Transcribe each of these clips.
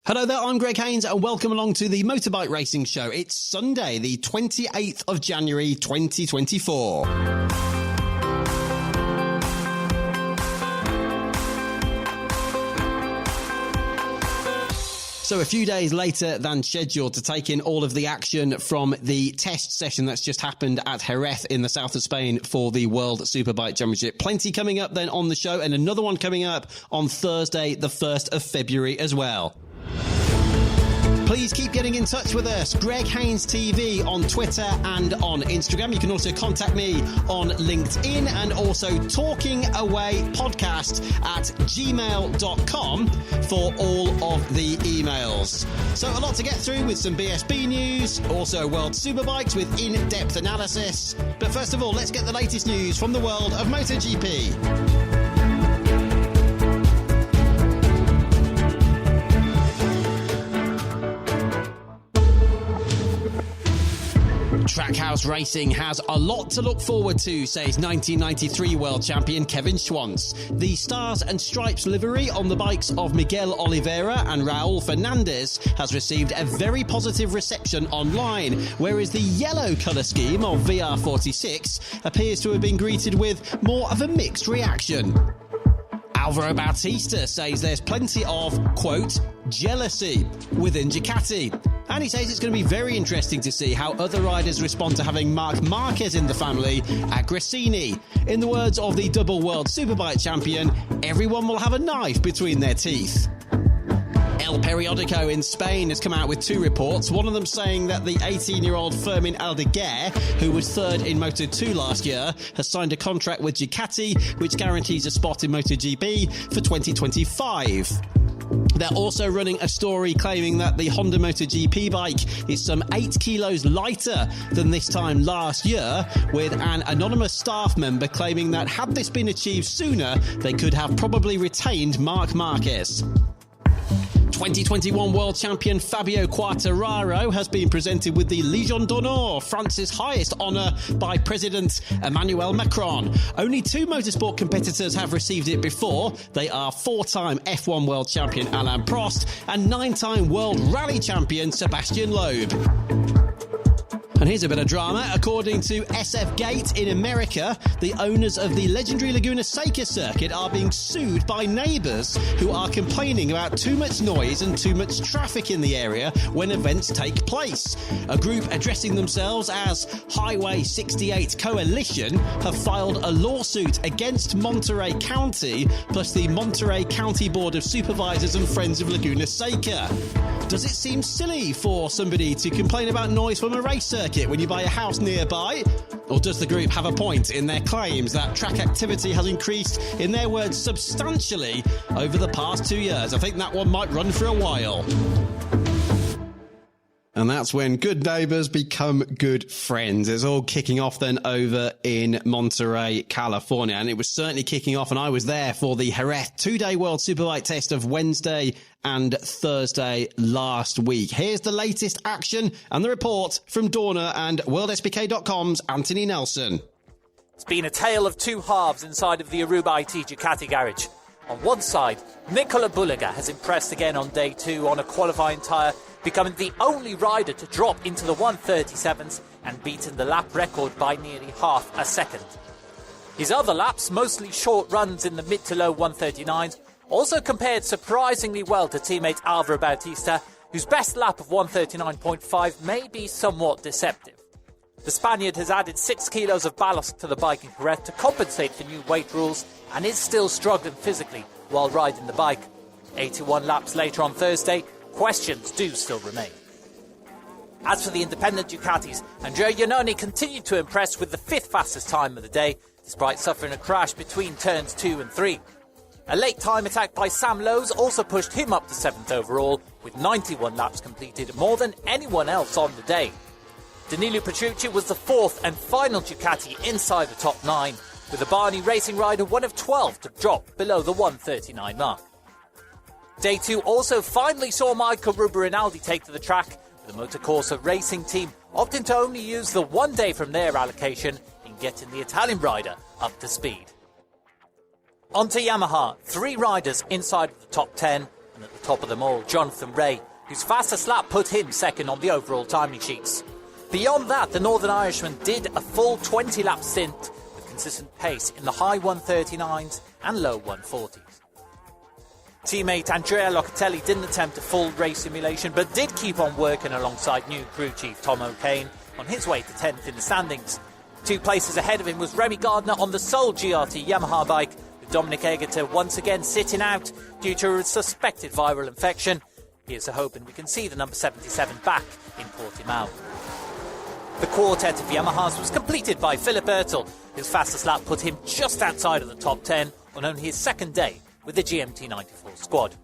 Hello there, I'm Greg Haynes and welcome along to the Motorbike Racing Show. It's Sunday, the 28th of January 2024. So a few days later than scheduled to take in all of the action from the test session that's just happened at Jerez in the south of Spain for the World Superbike Championship. Plenty coming up then on the show and another one coming up on Thursday, the 1st of February as well. Please keep getting in touch with us. Greg Haynes TV on Twitter and on Instagram. You can also contact me on LinkedIn and also TalkingAwayPodcast at gmail.com for all of the emails. So a lot to get through with some BSB news, also World Superbikes with in-depth analysis. But first of all, let's get the latest news from the world of MotoGP. Trackhouse Racing has a lot to look forward to, says 1993 world champion Kevin Schwantz. The Stars and Stripes livery on the bikes of Miguel Oliveira and Raul Fernandez has received a very positive reception online, whereas the yellow colour scheme of VR46 appears to have been greeted with more of a mixed reaction. Alvaro Bautista says there's plenty of, quote, jealousy within Ducati. And he says it's going to be very interesting to see how other riders respond to having Marc Marquez in the family at Gresini. In the words of the double world Superbike champion, everyone will have a knife between their teeth. El Periodico in Spain has come out with two reports, one of them saying that the 18-year-old Fermin Aldeguer, who was third in Moto2 last year, has signed a contract with Ducati, which guarantees a spot in MotoGP for 2025. They're also running a story claiming that the Honda MotoGP bike is some 8 kilos lighter than this time last year, with an anonymous staff member claiming that had this been achieved sooner, they could have probably retained Marc Marquez. 2021 world champion Fabio Quartararo has been presented with the Légion d'Honneur, France's highest honour, by President Emmanuel Macron. Only two motorsport competitors have received it before. They are 4-time F1 world champion Alain Prost and 9-time world rally champion Sebastian Loeb. And here's a bit of drama. According to SF Gate in America, the owners of the legendary Laguna Seca circuit are being sued by neighbours who are complaining about too much noise and too much traffic in the area when events take place. A group addressing themselves as Highway 68 Coalition have filed a lawsuit against Monterey County, plus the Monterey County Board of Supervisors and Friends of Laguna Seca. Does it seem silly for somebody to complain about noise from a race circuit when you buy a house nearby? Or does the group have a point in their claims that track activity has increased, in their words, substantially over the past 2 years? I think that one might run for a while. And that's when good neighbours become good friends. It's all kicking off then over in Monterey, California. And it was certainly kicking off, and I was there for the Jerez 2-day World Superbike test of Wednesday and Thursday last week. Here's the latest action and the report from Dorna and WorldSBK.com's Anthony Nelson. It's been a tale of two halves inside of the Aruba IT Ducati garage. On one side, Nicola Bulliger has impressed again on day two on a qualifying tyre, becoming the only rider to drop into the 137s and beaten the lap record by nearly half a second. His other laps, mostly short runs in the mid to low 139s, also compared surprisingly well to teammate Alvaro Bautista, whose best lap of 139.5 may be somewhat deceptive. The Spaniard has added 6 kilos of ballast to the bike in Jerez to compensate for new weight rules and is still struggling physically while riding the bike. 81 laps later on Thursday, questions do still remain. As for the independent Ducatis, Andrea Iannone continued to impress with the 5th fastest time of the day, despite suffering a crash between turns 2 and 3. A late time attack by Sam Lowes also pushed him up to 7th overall, with 91 laps completed, more than anyone else on the day. Danilo Petrucci was the 4th and final Ducati inside the top 9, with the Barney Racing rider one of 12 to drop below the 139 mark. Day 2 also finally saw Michael Ruber-Rinaldi take to the track, with the Motocorsa Racing team opting to only use the 1 day from their allocation in getting the Italian rider up to speed. On to Yamaha, 3 riders inside of the top 10, And at the top of them all, Jonathan Rea, whose fastest lap put him second on the overall timing sheets. Beyond that, the Northern Irishman did a full 20-lap stint with consistent pace in the high 139s and low 140s. Teammate Andrea Locatelli didn't attempt a full race simulation, but did keep on working alongside new crew chief Tom O'Kane on his way to 10th in the standings. 2 places ahead of him was Remy Gardner on the sole GRT Yamaha bike, with Dominic Egerter once again sitting out due to a suspected viral infection. Here's a hoping we can see the number 77 back in Portimao. The quartet of Yamahas was completed by Philip Ertel, whose fastest lap put him just outside of the top 10 on only his second day with the GMT94 squad.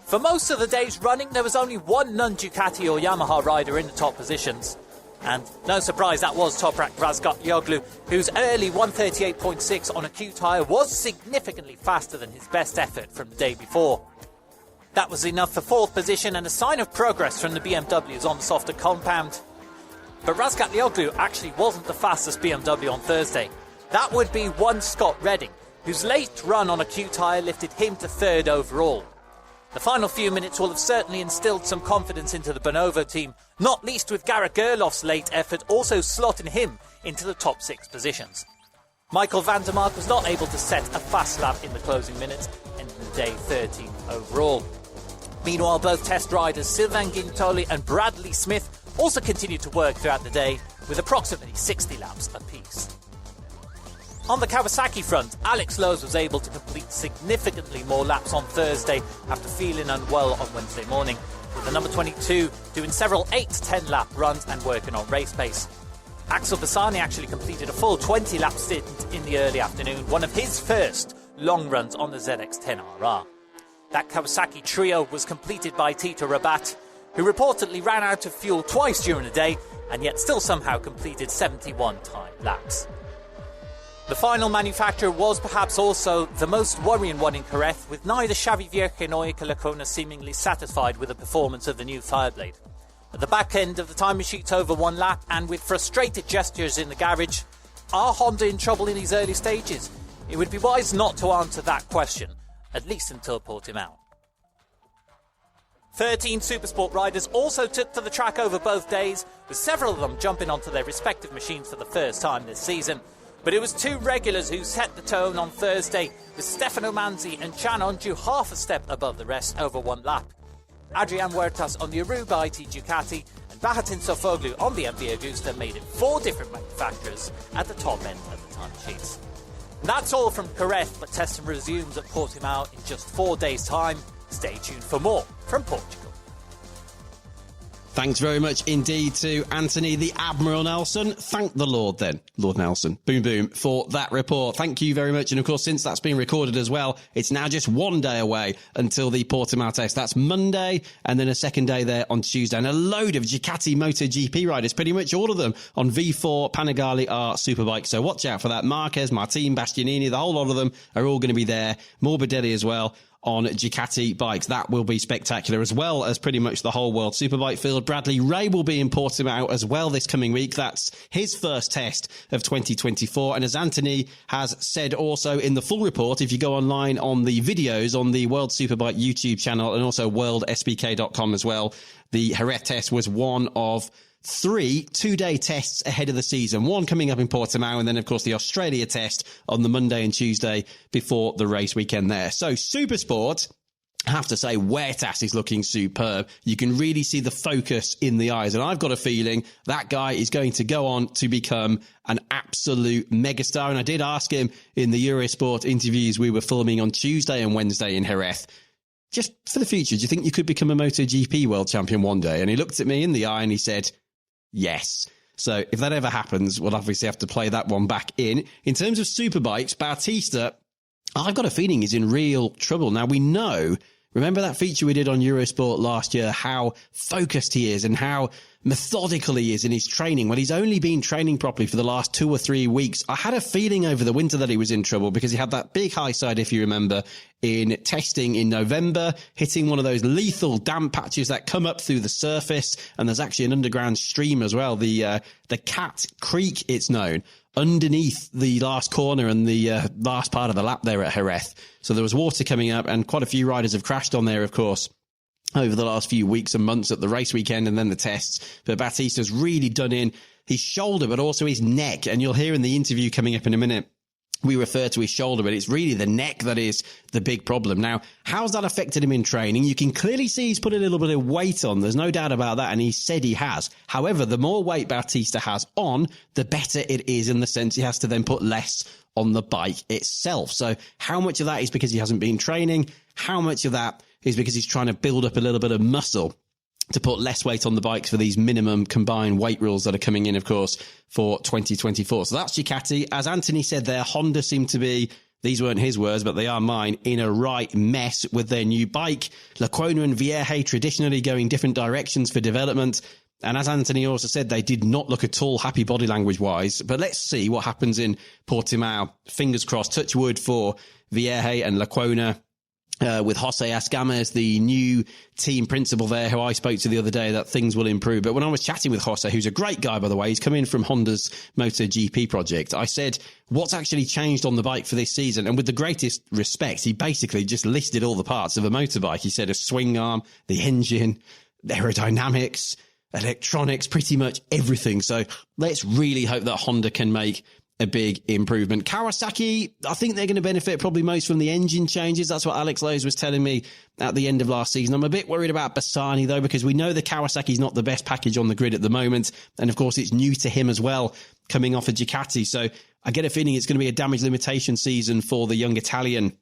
For most of the day's running, there was only one non-Ducati or Yamaha rider in the top positions. And no surprise, that was Toprak Razgatlioglu, whose early 138.6 on a Q tyre was significantly faster than his best effort from the day before. That was enough for 4th position and a sign of progress from the BMWs on the softer compound. But Razgatlioglu actually wasn't the fastest BMW on Thursday. That would be one Scott Redding, whose late run on a Q tyre lifted him to 3rd overall. The final few minutes will have certainly instilled some confidence into the Bonovo team, not least with Garrett Gerloff's late effort also slotting him into the top 6 positions. Michael van der Mark was not able to set a fast lap in the closing minutes, ending the day 13th overall. Meanwhile, both test riders Sylvain Guintoli and Bradley Smith also continued to work throughout the day with approximately 60 laps apiece. On the Kawasaki front, Alex Lowes was able to complete significantly more laps on Thursday after feeling unwell on Wednesday morning, with the number 22 doing several 8 to 10 lap runs and working on race pace. Axel Bassani actually completed a full 20 lap stint in the early afternoon, one of his first long runs on the ZX-10RR. That Kawasaki trio was completed by Tito Rabat, who reportedly ran out of fuel twice during the day and yet still somehow completed 71 time laps. The final manufacturer was perhaps also the most worrying one in Jerez, with neither Xavi Vierge nor Iker Lecuona seemingly satisfied with the performance of the new Fireblade. At the back end of the timing sheets over 1 lap and with frustrated gestures in the garage, are Honda in trouble in these early stages? It would be wise not to answer that question, at least until Portimao. 13 Supersport riders also took to the track over both days, with several of them jumping onto their respective machines for the first time this season. But it was 2 regulars who set the tone on Thursday, with Stefano Manzi and Can Onju half a step above the rest over 1 lap. Adrian Huertas on the Aruba IT Ducati and Bahatin Sofoglu on the MV Agusta made it 4 different manufacturers at the top end of the time sheets. And that's all from Jerez, but testing resumes at Portimao in just 4 days' time. Stay tuned for more from Portugal. Thanks very much indeed to Anthony the Admiral Nelson. Thank the Lord then, Lord Nelson, boom boom, for that report. Thank you very much. And of course, since that's been recorded as well, it's now just 1 day away until the Portimao test. That's Monday, and then a second day there on Tuesday. And a load of Ducati MotoGP riders, pretty much all of them on V4 Panigale R Superbike. So watch out for that. Marquez, Martin, Bastianini, the whole lot of them are all going to be there. Morbidelli as well on Ducati bikes. That will be spectacular, as well as pretty much the whole World Superbike field. Bradley Ray will be in Portimao as well this coming week. That's his first test of 2024. And as Anthony has said also in the full report, if you go online on the videos on the World Superbike YouTube channel and also worldsbk.com as well, the Jerez test was one of 3 two-day tests ahead of the season. 1 coming up in Portimao, and then, of course, the Australia test on the Monday and Tuesday before the race weekend there. So, Supersport, I have to say, Huertas is looking superb. You can really see the focus in the eyes, and I've got a feeling that guy is going to go on to become an absolute megastar. And I did ask him in the Eurosport interviews we were filming on Tuesday and Wednesday in Jerez, just for the future, do you think you could become a MotoGP world champion one day? And he looked at me in the eye and he said, yes. So if that ever happens, we'll obviously have to play that one back in. In terms of Superbikes, Bautista, I've got a feeling he's in real trouble. Now, we know, remember that feature we did on Eurosport last year, how focused he is and how methodical he is in his training. Well, he's only been training properly for the last 2 or 3 weeks. I had a feeling over the winter that he was in trouble because he had that big high side, if you remember, in testing in November, hitting one of those lethal damp patches that come up through the surface. And there's actually an underground stream as well, the Cat Creek, it's known, underneath the last corner and the last part of the lap there at Jerez. So there was water coming up, and quite a few riders have crashed on there, of course, over the last few weeks and months at the race weekend and then the tests. But Batista's really done in his shoulder, but also his neck. And you'll hear in the interview coming up in a minute, we refer to his shoulder, but it's really the neck that is the big problem. Now, how's that affected him in training? You can clearly see he's put a little bit of weight on. There's no doubt about that, and he said he has. However, the more weight Batista has on, the better it is, in the sense he has to then put less on the bike itself. So how much of that is because he hasn't been training? How much of that is because he's trying to build up a little bit of muscle to put less weight on the bikes for these minimum combined weight rules that are coming in, of course, for 2024. So that's Ducati. As Anthony said there, Honda seem to be, these weren't his words, but they are mine, in a right mess with their new bike. Lecuona and Vierge traditionally going different directions for development. And as Anthony also said, they did not look at all happy body language-wise. But let's see what happens in Portimao. Fingers crossed, touch wood for Vierge and Lecuona. With Jose Ascamas, the new team principal there, who I spoke to the other day, that things will improve. But when I was chatting with Jose, who's a great guy, by the way, he's come in from Honda's MotoGP project, I said, what's actually changed on the bike for this season? And with the greatest respect, he basically just listed all the parts of a motorbike. He said a swing arm, the engine, the aerodynamics, electronics, pretty much everything. So let's really hope that Honda can make a big improvement. Kawasaki, I think they're going to benefit probably most from the engine changes. That's what Alex Lowe's was telling me at the end of last season. I'm a bit worried about Bassani, though, because we know the Kawasaki's not the best package on the grid at the moment. And of course, it's new to him as well, coming off a Ducati. So I get a feeling it's going to be a damage limitation season for the young Italian,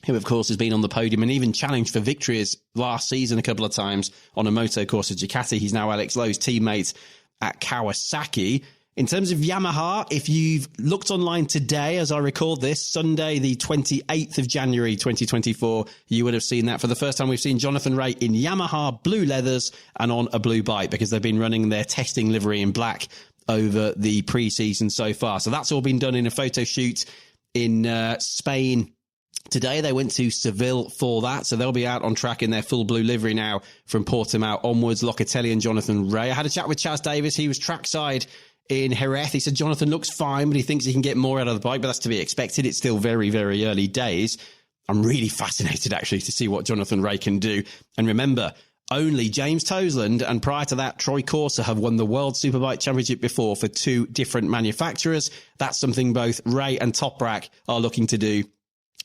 who, of course, has been on the podium and even challenged for victories last season a couple of times on a moto course of Ducati. He's now Alex Lowe's teammate at Kawasaki. In terms of Yamaha, if you've looked online today, as I record this, Sunday, the 28th of January, 2024, you would have seen that for the first time. We've seen Jonathan Rea in Yamaha blue leathers and on a blue bike, because they've been running their testing livery in black over the pre-season so far. So that's all been done in a photo shoot in Spain. Today, they went to Seville for that, so they'll be out on track in their full blue livery now from Portimao onwards. Locatelli and Jonathan Rea. I had a chat with Chaz Davis. He was trackside in Jerez. He said Jonathan looks fine, but he thinks he can get more out of the bike, but that's to be expected. It's still very, very early days. I'm really fascinated, actually, to see what Jonathan Rea can do. And remember, only James Toseland and prior to that, Troy Corser have won the World Superbike Championship before for two different manufacturers. That's something both Rea and Toprak are looking to do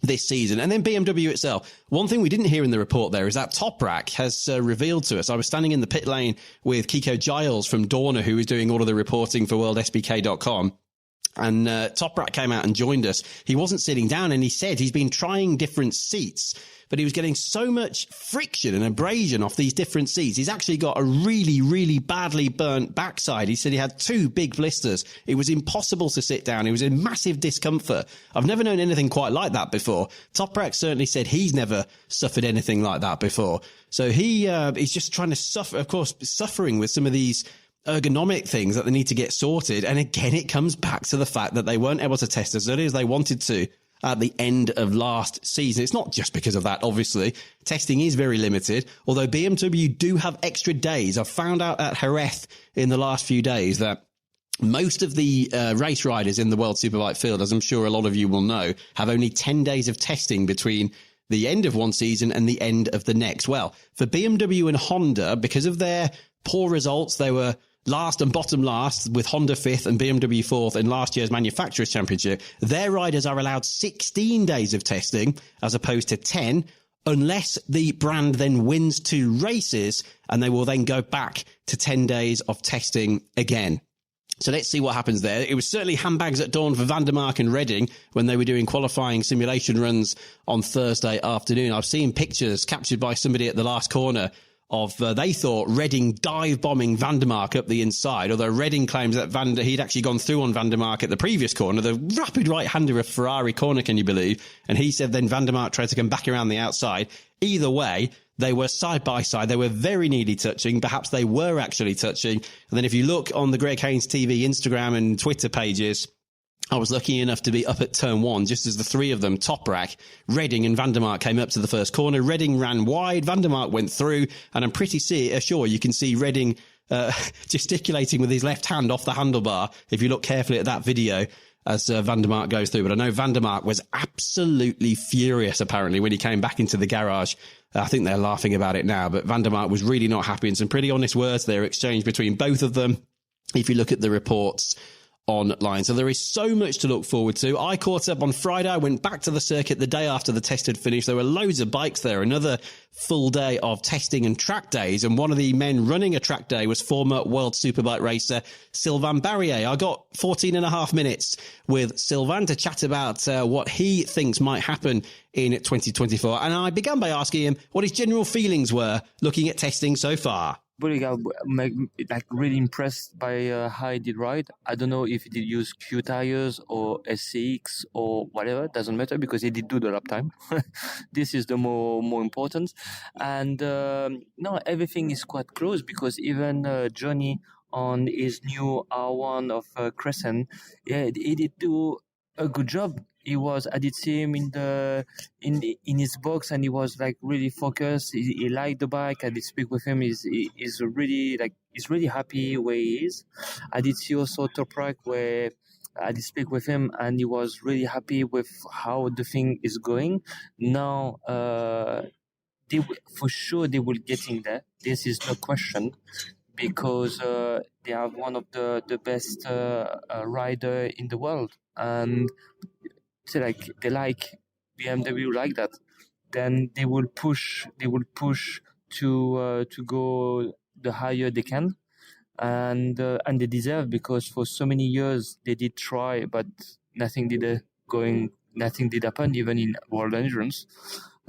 this season. And then BMW itself. One thing we didn't hear in the report there is that Toprak has revealed to us. I was standing in the pit lane with Kiko Giles from Dorna, who was doing all of the reporting for WorldSBK.com. And Toprak came out and joined us. He wasn't sitting down, and he said he's been trying different seats, but he was getting so much friction and abrasion off these different seats. He's actually got a really, really badly burnt backside. He said he had two big blisters. It was impossible to sit down. It was in massive discomfort. I've never known anything quite like that before. Toprak certainly said he's never suffered anything like that before. So he's just trying to suffer, of course, suffering with some of these ergonomic things that they need to get sorted. And again, it comes back to the fact that they weren't able to test as early as they wanted to at the end of last season. It's not just because of that, obviously. Testing is very limited, although BMW do have extra days. I've found out at Jerez in the last few days that most of the race riders in the World Superbike field, as I'm sure a lot of you will know, have only 10 days of testing between the end of one season and the end of the next. Well, for BMW and Honda, because of their poor results, they were last and bottom last, with Honda 5th and BMW 4th in last year's Manufacturers' Championship. Their riders are allowed 16 days of testing as opposed to 10, unless the brand then wins 2 races, and they will then go back to 10 days of testing again. So let's see what happens there. It was certainly handbags at dawn for Van der Mark and Redding when they were doing qualifying simulation runs on Thursday afternoon. I've seen pictures captured by somebody at the last corner of, they thought, Redding dive-bombing Van der Mark up the inside, although Redding claims that he'd actually gone through on Van der Mark at the previous corner, the rapid right-hander of Ferrari corner, can you believe? And he said then Van der Mark tried to come back around the outside. Either way, they were side by side. They were very nearly touching. Perhaps they were actually touching. And then if you look on the Greg Haynes TV Instagram and Twitter pages, I was lucky enough to be up at turn 1, just as the three of them, Toprak, Redding and Van der Mark, came up to the first corner. Redding ran wide, Van der Mark went through, and I'm pretty sure you can see Redding gesticulating with his left hand off the handlebar, if you look carefully at that video. as Van der Mark goes through. But I know Van der Mark was absolutely furious, apparently, when he came back into the garage. I think they're laughing about it now, but Van der Mark was really not happy, and some pretty honest words there exchanged between both of them, if you look at the reports online. So there is so much to look forward to. I caught up on Friday. I went back to the circuit the day after the test had finished. There were loads of bikes there, another full day of testing and track days. And one of the men running a track day was former world superbike racer Sylvain Barrier. I got 14 and a half minutes with Sylvain to chat about what he thinks might happen in 2024. And I began by asking him what his general feelings were looking at testing so far. Like really impressed by how he did ride. I don't know if he did use Q tires or SCX or whatever. Doesn't matter because he did do the lap time. This is the more important. And no, everything is quite close because even Johnny on his new R1 of Crescent, yeah, he did do a good job. I did see him in his box, and he was like really focused. He liked the bike. I did speak with him. He's really happy where he is. I did see also Toprak where I did speak with him, and he was really happy with how the thing is going. Now, for sure they will get in there. This is no question, because they have one of the best rider in the world, and they like BMW like that. Then they will push to go the higher they can, and they deserve, because for so many years they did try, but nothing did happen, even in World Endurance.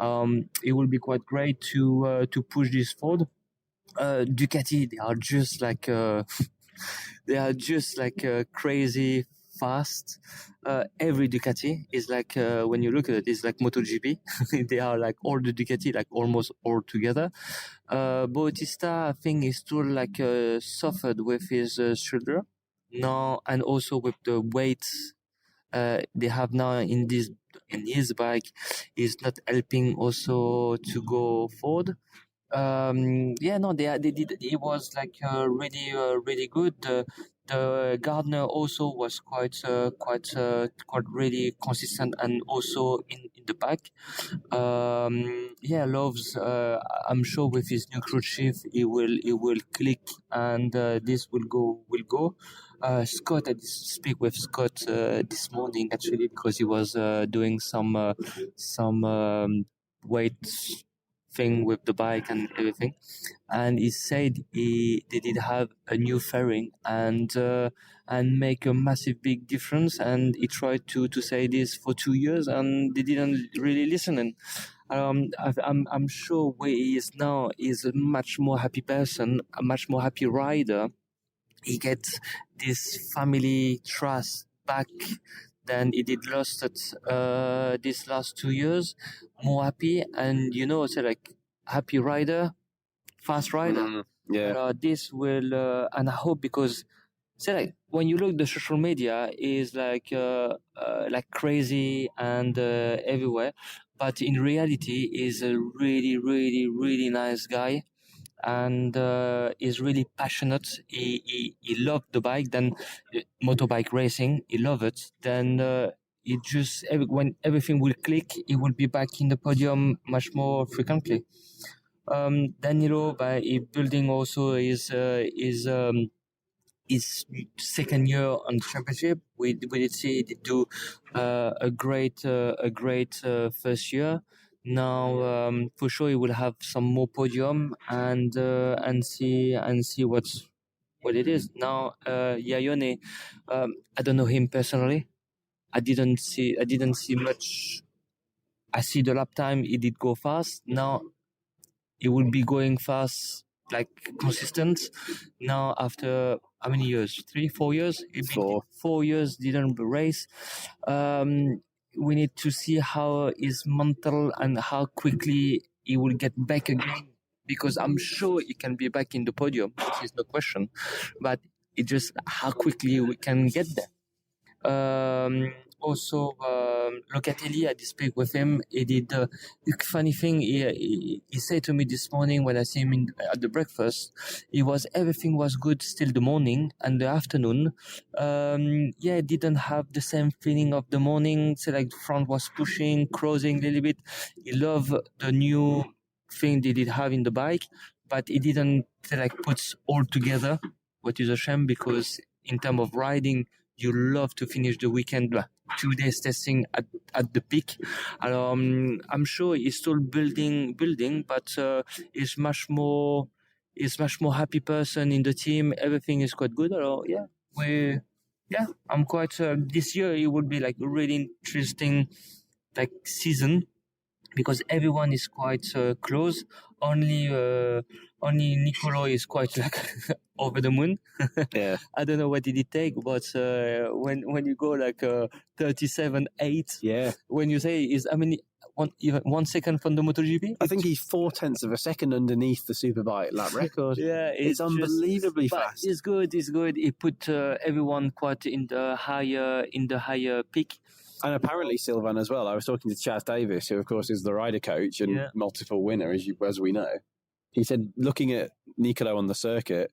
It will be quite great to push this forward. Ducati, they are just crazy fast. Every Ducati is like, when you look at it, it's like MotoGP. They are like all the Ducati, like almost all together. Bautista, I think, is still suffered with his shoulder now, and also with the weight they have now in his bike is not helping also to go forward. They did. It was really good. The Gardner also was quite really consistent, and also in the back. Loves. I'm sure with his new crew chief, he will click, and this will go. Scott, I did speak with Scott this morning actually, because he was doing some weight thing with the bike and everything, and he said they did have a new fairing and make a massive big difference, and he tried to say this for 2 years, and they didn't really listen. And I'm sure where he is now is a much more happy person, a much more happy rider. He gets this family trust back than he did lost it this last 2 years. More happy, and happy rider, fast rider. This will and I hope, because when you look, the social media is like crazy and everywhere, but in reality is a really, really, really nice guy, and is really passionate. He loved the bike, then motorbike racing, he loved it. Then when everything will click, he will be back in the podium much more frequently. Danilo, by building also his second year on the championship, we did see he did do a great first year. Now, for sure, he will have some more podium and see what it is. Now, Yayone, I don't know him personally. I didn't see much. I see the lap time. He did go fast. Now, he will be going fast, consistent. Now, after how many years? 3-4 years? 4 years didn't race. We need to see how his mental and how quickly he will get back again, because I'm sure he can be back in the podium, which is no question, but it's just how quickly we can get there. also Locatelli. I did speak with him. He did the funny thing. He said to me this morning when I see him at the breakfast, everything was good still the morning and the afternoon. Didn't have the same feeling of the morning. So like the front was pushing, cruising a little bit. He loved the new thing they did have in the bike, but he didn't put all together, what is a shame because in terms of riding, you love to finish the weekend 2 days testing at the peak. I'm sure he's still building, but he's much more happy person in the team. Everything is quite good. I'm quite. This year it would be like a really interesting season because everyone is quite close. Only Nicolo is quite over the moon. Yeah. I don't know what did it take, but when you go 37.8, yeah. When you say is how many 1 second from the MotoGP? I think he's 0.4 of a second underneath the Superbike lap record. Yeah, it's unbelievably fast. It's good. He put everyone quite in the higher peak. And apparently Sylvain as well. I was talking to Chaz Davis, who of course is the rider coach and multiple winner, as we know. He said, looking at Nicolo on the circuit,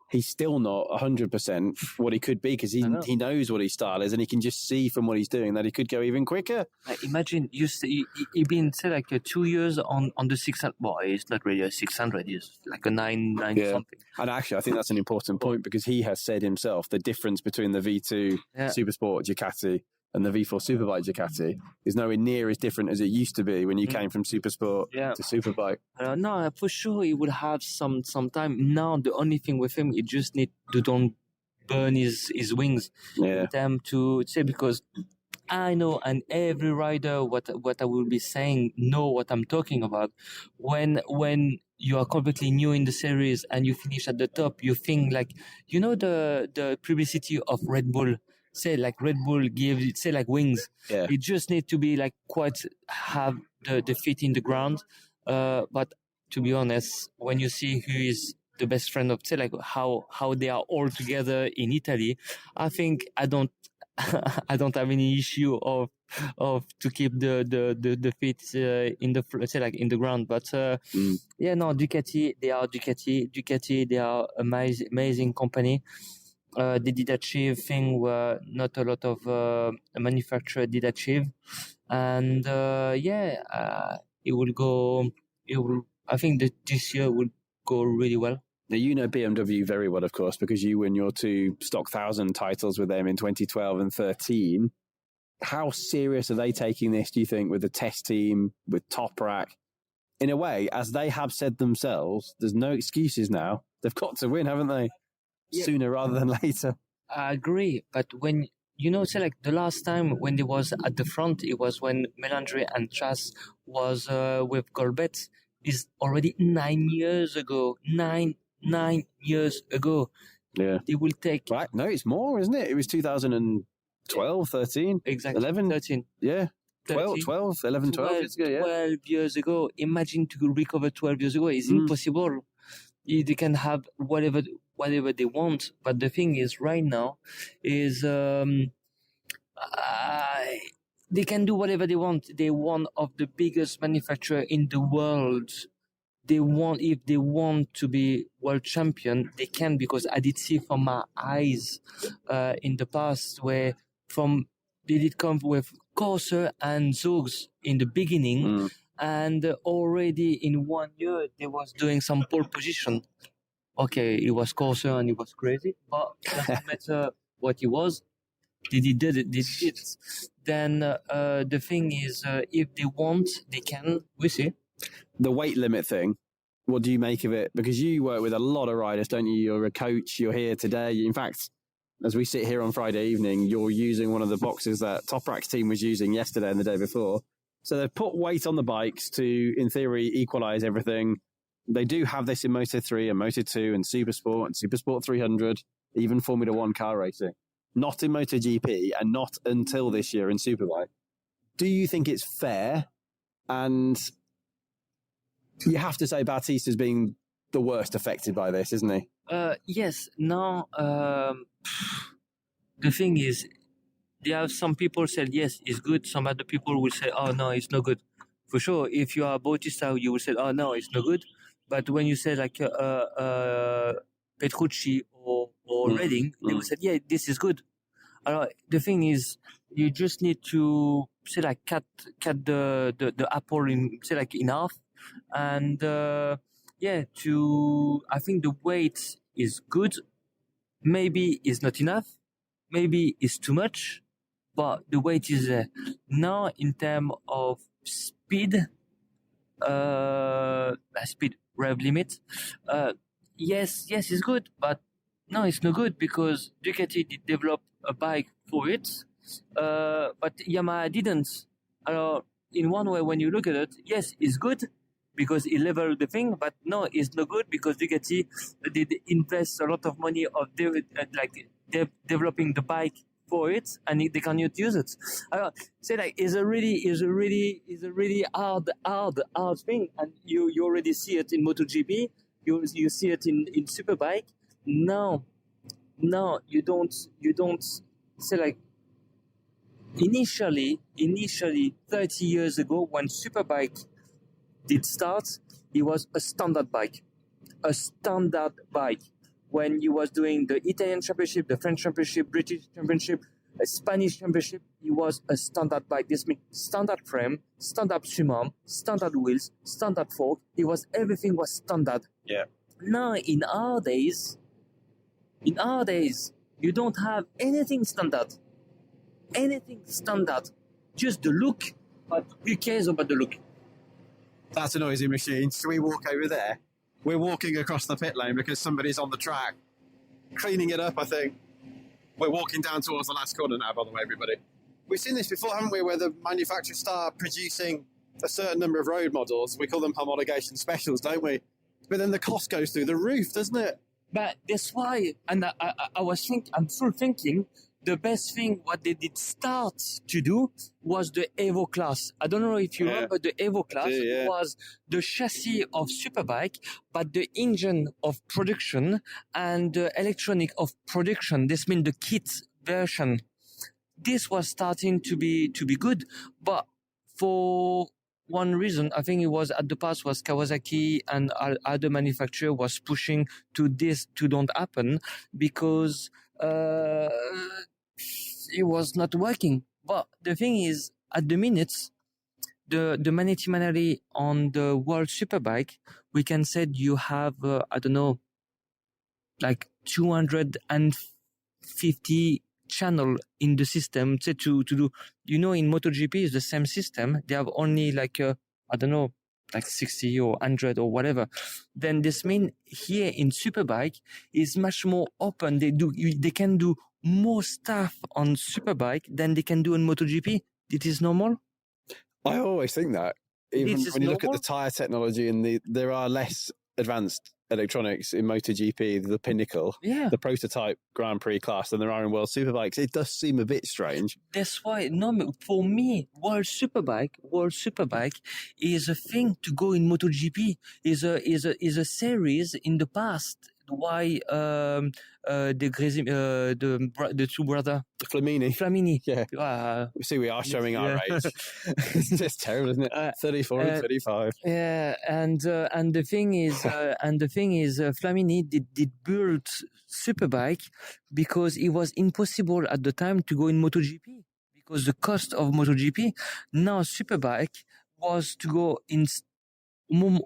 he's still not 100% what he could be because he knows what his style is and he can just see from what he's doing that he could go even quicker. Imagine you've been say 2 years on the 600. Well, it's not really a 600. It's like a 9 something. And actually, I think that's an important point because he has said himself the difference between the V2 Supersport Ducati and the V4 Superbike Ducati is nowhere near as different as it used to be when you came from Supersport to Superbike. No, for sure he would have some time. Now the only thing with him, he just need to don't burn his wings. Them to say because I know, and every rider, what I will be saying, know what I'm talking about. When you are completely new in the series and you finish at the top, you think the publicity of Red Bull. Say Red Bull gives wings. Yeah. It just need to be quite have the feet in the ground. But to be honest, when you see who is the best friend of how they are all together in Italy, I think I don't have any issue of to keep the feet in the in the ground. But Ducati, they are amazing company. They did achieve thing where not a lot of manufacturer did achieve, and it will go. I think that this year will go really well. Now, you know BMW very well, of course, because you won your 2 Stock 1000 titles with them in 2012 and 13. How serious are they taking this, do you think, with the test team, with Toprak? In a way, as they have said themselves, there's no excuses now. They've got to win, haven't they? Yeah. Sooner rather than later. I agree, but when the last time when they was at the front, it was when Melandri and Chas was with Colbert. Is already 9 years ago. 9 years ago. Yeah, it will take. Right, no, it's more, isn't it? It was 2012, 13, exactly, 11, 13. Yeah. 12 years ago, yeah. 12 years ago. Imagine to recover 12 years ago. It's impossible. They can have whatever they want, but the thing is right now is they can do whatever they want. They're one of the biggest manufacturer in the world. If they want to be world champion, they can, because I did see from my eyes in the past where they did come with Corsair and Zoogs in the beginning. And already in 1 year, they was doing some pole position. Okay, it was Corsair and it was crazy, but it doesn't matter what it was. They did it. Then the thing is, if they want, they can. We see. The weight limit thing, what do you make of it? Because you work with a lot of riders, don't you? You're a coach, you're here today. In fact, as we sit here on Friday evening, you're using one of the boxes that Toprak's team was using yesterday and the day before. So they've put weight on the bikes to, in theory, equalise everything. They do have this in Moto3 and Moto2 and Supersport and Supersport 300, even Formula 1 car racing. Not in MotoGP and not until this year in Superbike. Do you think it's fair? And you have to say Batista's being the worst affected by this, isn't he? Yes. Now, the thing is, there are some people said yes, it's good. Some other people will say, oh no, it's no good. For sure, if you are Bautista, you will say, oh no, it's no good. But when you say like Petrucci or Redding, they will say, yeah, this is good. The thing is, you just need to say like cut the apple in say like in half, and I think the weight is good. Maybe it's not enough. Maybe it's too much, but the weight is there. Now in terms of speed rev limit, yes, it's good, but no, it's no good because Ducati did develop a bike for it, but Yamaha didn't. In one way, when you look at it, yes, it's good because it leveled the thing, but no, it's no good because Ducati did invest a lot of money of developing the bike for it, and they cannot use it. Say like it's a really hard thing, and you already see it in MotoGP. You see it in Superbike. No, you don't say like initially 30 years ago when Superbike did start, it was a standard bike. When you was doing the Italian Championship, the French Championship, British Championship, Spanish Championship, it was a standard bike. This means standard frame, standard shimam, standard wheels, standard fork. Everything was standard. Yeah. Now in our days, you don't have anything standard. Just the look, but who cares about the look? That's a noisy machine. Should we walk over there? We're walking across the pit lane because somebody's on the track cleaning it up, I think. We're walking down towards the last corner now, by the way, everybody. We've seen this before, haven't we, where the manufacturers start producing a certain number of road models. We call them homologation specials, don't we? But then the cost goes through the roof, doesn't it? But that's why, and I'm still thinking, the best thing what they did start to do was the Evo class. I don't know if you remember the Evo class. Was the chassis of Superbike, but the engine of production and the electronic of production. This means the kit version. This was starting to be good, but for one reason, I think it was at the past was Kawasaki and other manufacturer was pushing to this to don't happen because it was not working. But the thing is, at the minutes, the Manetti Manari on the World Superbike, we can say you have, like 250 channel in the system to do, in MotoGP is the same system. They have only like, like 60 or 100 or whatever. Then this means here in Superbike is much more open. They can do more stuff on Superbike than they can do on MotoGP. It is normal. I always think that. Even when you look at the tyre technology and there are less advanced electronics in MotoGP, the pinnacle, the prototype Grand Prix class than there are in World Superbikes. It does seem a bit strange. That's why, for me, World Superbike is a thing to go in MotoGP. Is a series in the past. Why the two brothers Flamini. See, we are showing our age. It's just terrible, isn't it? 34 and 35. And the thing is Flamini did build Superbike because it was impossible at the time to go in MotoGP because the cost of MotoGP. Now Superbike was to go in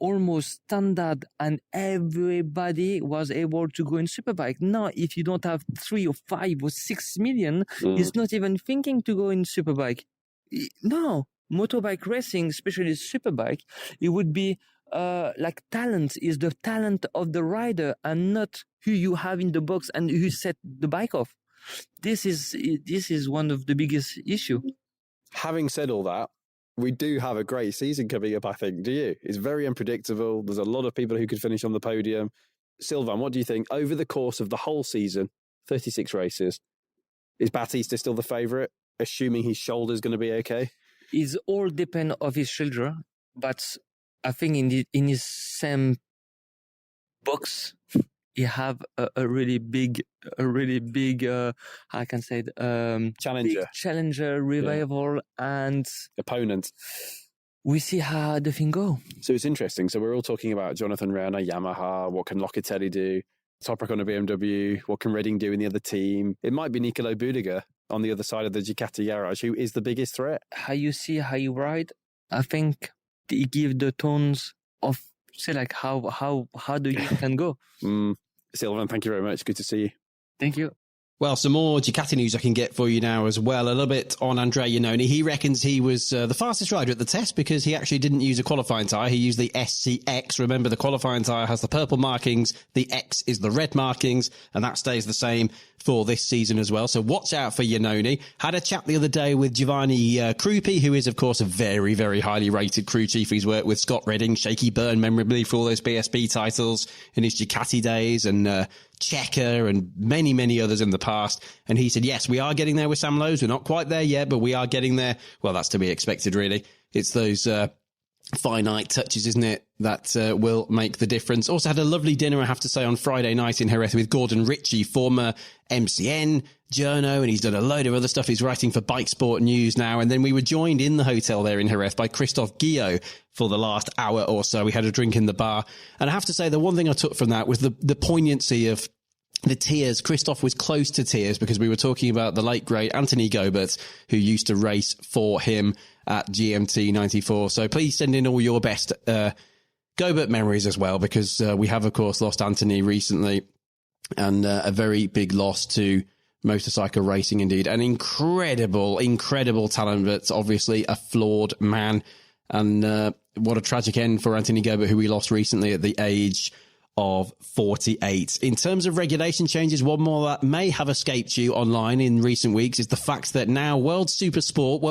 almost standard and everybody was able to go in Superbike. Now, if you don't have 3 or 5 or 6 million, it's not even thinking to go in Superbike. No, motorbike racing, especially Superbike, it would be like talent is the talent of the rider and not who you have in the box and who set the bike off. This is one of the biggest issue. Having said all that, we do have a great season coming up, I think. Do you? It's very unpredictable. There's a lot of people who could finish on the podium. Sylvain, what do you think? Over the course of the whole season, 36 races, is Battista still the favourite, assuming his shoulder's going to be okay? It's all depend of his shoulder, but I think in his same box, he have a really big, I can say, Challenger. big challenger revival and Opponent. We see how the thing go. So it's interesting. So we're all talking about Jonathan Renner, Yamaha, what can Locatelli do? Toprak on a BMW, what can Redding do in the other team? It might be Nicolo Bulega on the other side of the Ducati garage, who is the biggest threat. How you see how you ride, I think he give the tones of, say, like how the youth can go. Sylvain, thank you very much. Good to see you. Thank you. Well, some more Ducati news I can get for you now as well. A little bit on Andrea Iannone. He reckons he was the fastest rider at the test because he actually didn't use a qualifying tyre. He used the SCX. Remember, the qualifying tyre has the purple markings. The X is the red markings, and that stays the same for this season as well. So watch out for Iannone. Had a chat the other day with Giovanni Krupi, who is, of course, a very, very highly rated crew chief. He's worked with Scott Redding, Shaky Byrne, memorably for all those BSB titles in his Ducati days, and Checker and many, many others in the past. And he said, yes, we are getting there with Sam Lowes. We're not quite there yet, but we are getting there. Well, that's to be expected, really. It's those finite touches, isn't it, that will make the difference. Also had a lovely dinner, I have to say, on Friday night in Jerez with Gordon Ritchie, former MCN journo, and he's done a load of other stuff. He's writing for Bike Sport News now. And then we were joined in the hotel there in Jerez by Christophe Guillot for the last hour or so. We had a drink in the bar. And I have to say, the one thing I took from that was the poignancy of the tears. Christophe was close to tears because we were talking about the late, great Anthony Gobert, who used to race for him at GMT 94. So please send in all your best Gobert memories as well, because we have, of course, lost Anthony recently, and a very big loss to motorcycle racing indeed. An incredible, incredible talent, but obviously a flawed man. And what a tragic end for Anthony Gobert, who we lost recently at the age of 48. In terms of regulation changes, one more that may have escaped you online in recent weeks is the fact that now World Super Sport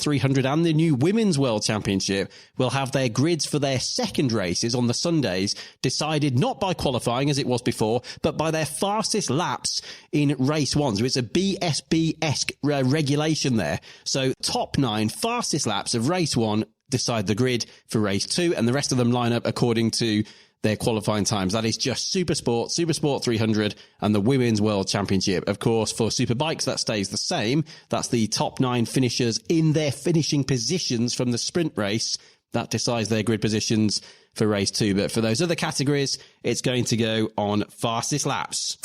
300 and the new Women's World Championship will have their grids for their second races on the Sundays decided not by qualifying as it was before, but by their fastest laps in race one. So it's a BSB-esque regulation there. So top 9 fastest laps of race one decide the grid for race 2, and the rest of them line up according to their qualifying times. That is just Super Sport 300 and the Women's World Championship. Of course, for Superbikes, that stays the same. That's the top 9 finishers in their finishing positions from the sprint race. That decides their grid positions for race 2. But for those other categories, it's going to go on fastest laps.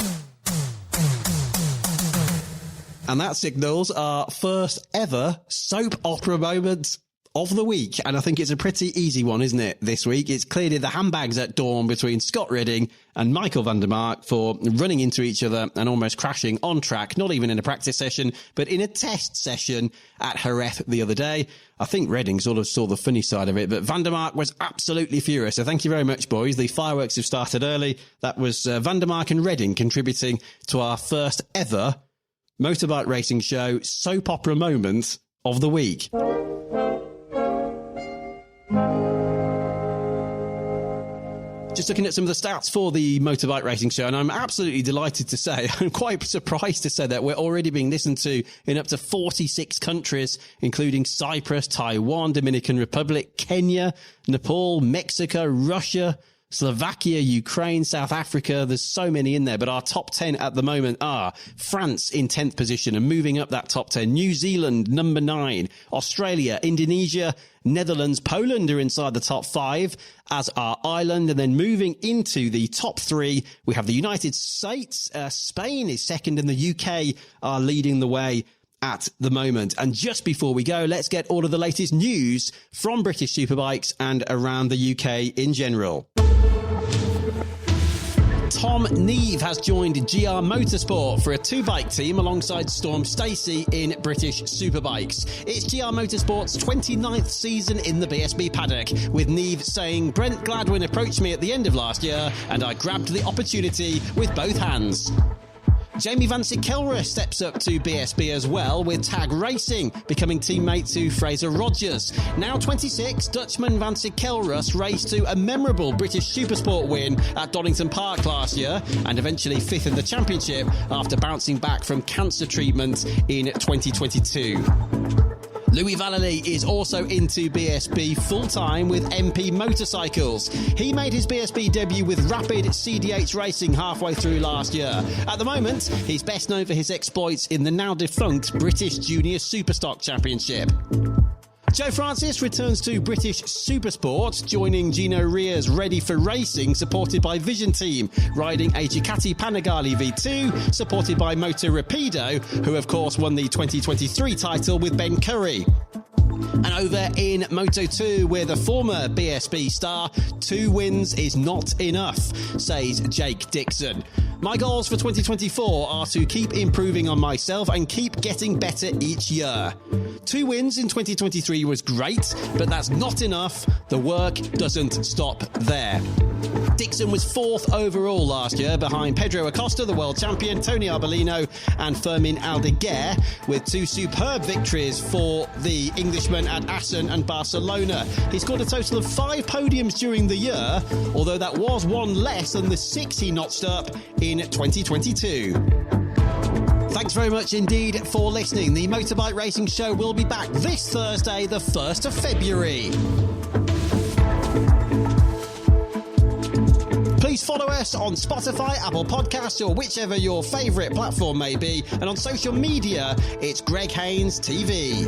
And that signals our first ever soap opera moment of the week, and I think it's a pretty easy one, isn't it, this week? It's clearly the handbags at dawn between Scott Redding and Michael van der Mark for running into each other and almost crashing on track, not even in a practice session, but in a test session at Jerez the other day. I think Redding sort of saw the funny side of it, but van der Mark was absolutely furious. So thank you very much, boys. The fireworks have started early. That was van der Mark and Redding contributing to our first ever Motorbike Racing Show soap opera moment of the week. Just looking at some of the stats for the Motorbike Racing Show, and I'm absolutely delighted to say, I'm quite surprised to say that we're already being listened to in up to 46 countries, including Cyprus, Taiwan, Dominican Republic, Kenya, Nepal, Mexico, Russia, Slovakia, Ukraine, South Africa. There's so many in there, but our top 10 at the moment are France in 10th position and moving up that top 10. New Zealand, number 9. Australia, Indonesia, Netherlands, Poland are inside the top 5, as are Ireland. And then moving into the top 3, we have the United States. Spain is second, and the UK are leading the way at the moment. And just before we go, let's get all of the latest news from British Superbikes and around the UK in general. Tom Neve has joined GR Motorsport for a 2-bike team alongside Storm Stacey in British Superbikes. It's GR Motorsport's 29th season in the BSB paddock, with Neve saying, "Brent Gladwin approached me at the end of last year and I grabbed the opportunity with both hands." Jamie Vansick-Kelruss steps up to BSB as well, with Tag Racing becoming teammate to Fraser Rogers. Now 26, Dutchman Vansick-Kelruss raced to a memorable British Supersport win at Donington Park last year and eventually 5th in the championship after bouncing back from cancer treatment in 2022. Louis Vallely is also into BSB full-time with MP Motorcycles. He made his BSB debut with Rapid CDH Racing halfway through last year. At the moment, he's best known for his exploits in the now-defunct British Junior Superstock Championship. Joe Francis returns to British Supersport, joining Gino Ria's Ready for Racing, supported by Vision Team, riding a Ducati Panigale V2, supported by Moto Rapido, who of course won the 2023 title with Ben Curry. And over in Moto2, with a former BSB star, 2 wins is not enough, says Jake Dixon. My goals for 2024 are to keep improving on myself and keep getting better each year. 2 wins in 2023 was great, but that's not enough. The work doesn't stop there. Dixon was 4th overall last year, behind Pedro Acosta, the world champion, Tony Arbolino and Fermin Aldeguer, with 2 superb victories for the Englishman at Assen and Barcelona. He scored a total of 5 podiums during the year, although that was 1 less than the 6 he notched up in 2022. Thanks very much indeed for listening. The Motorbike Racing Show will be back this Thursday, the 1st of February. Please follow us on Spotify, Apple Podcasts, or whichever your favourite platform may be. And on social media, it's Greg Haynes TV.